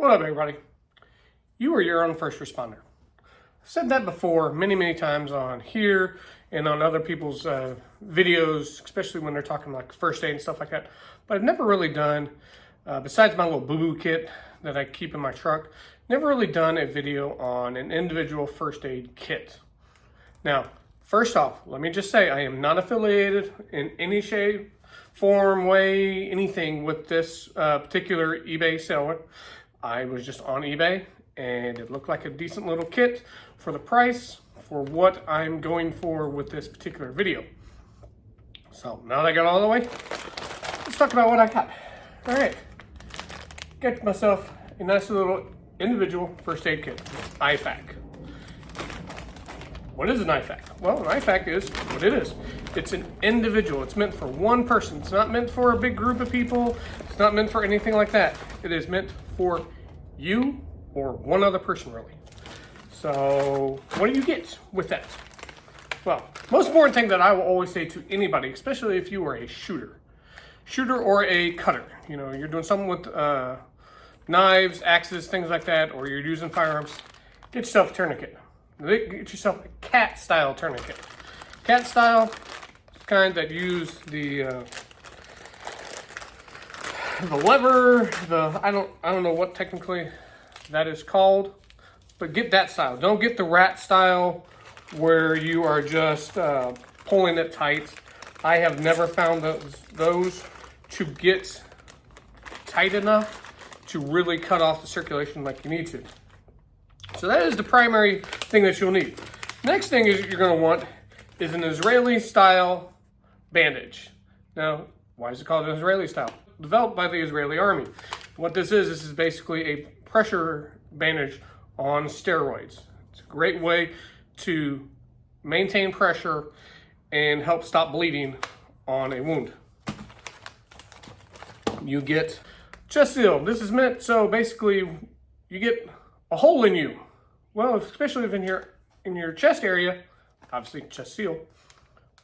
What up, everybody? You are your own first responder. I've said that before many times on here and on other people's videos, especially when they're talking like first aid and stuff like that. But I've never really done, besides my little boo-boo kit that I keep in my truck, never really done a video on an individual first aid kit. Now, first off, let me just say I am not affiliated in any shape, form, way, anything with this particular eBay seller. I was just on eBay and it looked like a decent little kit for the price for what I'm going for with this particular video. So now that I got all the way, let's talk about what I got. All right, got myself a nice little individual first aid kit, IFAK. What is an IFAK? Well, an IFAK is what it is. It's an individual. It's meant for one person. It's not meant for a big group of people. It's not meant for anything like that. It is meant for you or one other person, really. So what do you get with that? Well, most important thing that I will always say to anybody, especially if you are a shooter or a cutter, you know, you're doing something with knives, axes, things like that, or you're using firearms, get yourself a tourniquet. Get yourself a cat style tourniquet. Cat style, kind that use the lever, I don't know what technically that is called, but get that style. Don't get the rat style where you are just pulling it tight. I have never found those to get tight enough to really cut off the circulation like you need to. So that is the primary thing that you'll need. Next thing is you're going to want is an Israeli style bandage. Now, why is it called an Israeli style? Developed by the Israeli army. What this is basically a pressure bandage on steroids. It's a great way to maintain pressure and help stop bleeding on a wound. You get chest seal. This is meant so basically you get a hole in you. Well, especially if in your chest area, obviously chest seal.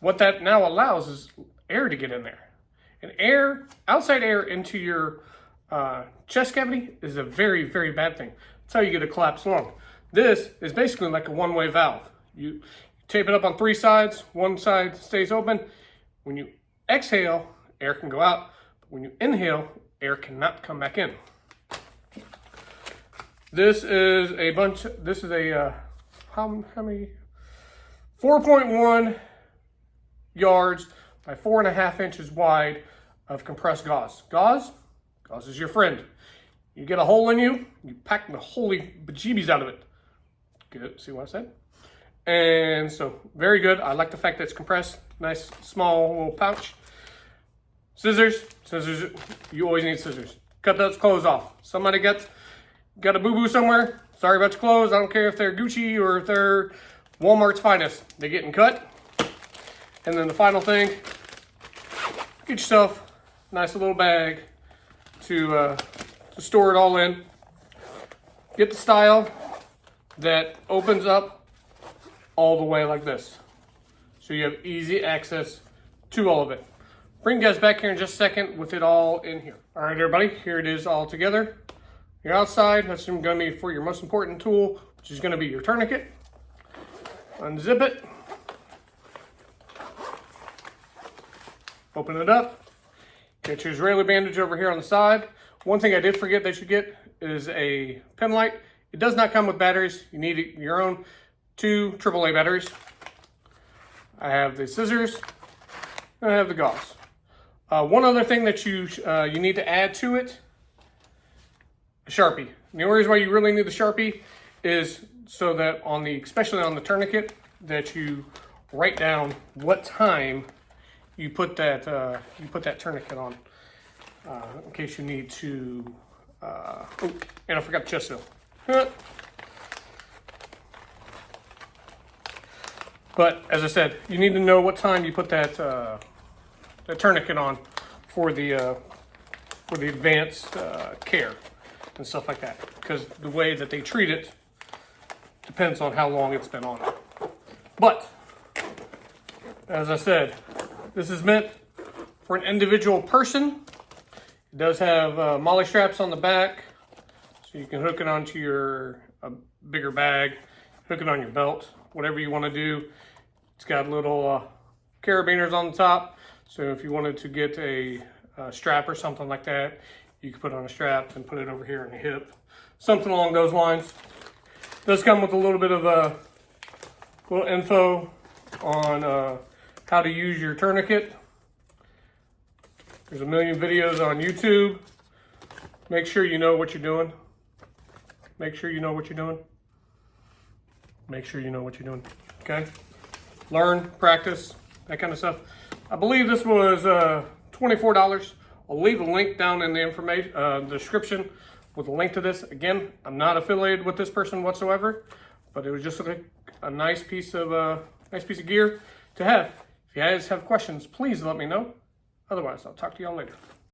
What that now allows is air to get in there. And outside air into your chest cavity is a very bad thing. That's how you get a collapsed lung. This is basically like a one-way valve. You tape it up on three sides. One side stays open. When you exhale, air can go out. But when you inhale, air cannot come back in. This is how many? 4.1 yards by 4.5 inches wide of compressed gauze. Gauze is your friend. You get a hole in you, you pack the holy bejeebies out of it. Good, see what I said? And so, very good. I like the fact that it's compressed. Nice, small little pouch. Scissors, you always need scissors. Cut those clothes off. Somebody got a boo-boo somewhere. Sorry about your clothes. I don't care if they're Gucci or if they're Walmart's finest. They're getting cut. And then the final thing, get yourself a nice little bag to store it all in. Get the style that opens up all the way like this. So you have easy access to all of it. Bring you guys back here in just a second with it all in here. All right, everybody, here it is all together. You're outside, that's going to be for your most important tool, which is going to be your tourniquet. Unzip it. Open it up. Get your Israeli bandage over here on the side. One thing I did forget that you get is a pen light. It does not come with batteries. You need your own 2 AAA batteries. I have the scissors and I have the gauze. One other thing that you need to add to it, a Sharpie. And the only reason why you really need the Sharpie is so that especially on the tourniquet, that you write down what time you put that tourniquet on, in case you need to. And I forgot the chest seal. But as I said, you need to know what time you put that tourniquet on for the advanced care and stuff like that, because the way that they treat it depends on how long it's been on. But as I said, this is meant for an individual person. It does have molly straps on the back, so So you can hook it onto your bigger bag, hook it on your belt, whatever you want to do. It's got little carabiners on the top. So if you wanted to get a strap or something like that, you could put on a strap and put it over here on the hip. Something along those lines. It does come with a little bit of little info on how to use your tourniquet. There's a million videos on YouTube. Make sure you know what you're doing. Make sure you know what you're doing. Make sure you know what you're doing. Okay? Learn, practice, that kind of stuff. I believe this was $24. I'll leave a link down in the information description with a link to this. Again, I'm not affiliated with this person whatsoever, but it was just a nice piece of gear to have. If you guys have questions, please let me know. Otherwise, I'll talk to y'all later.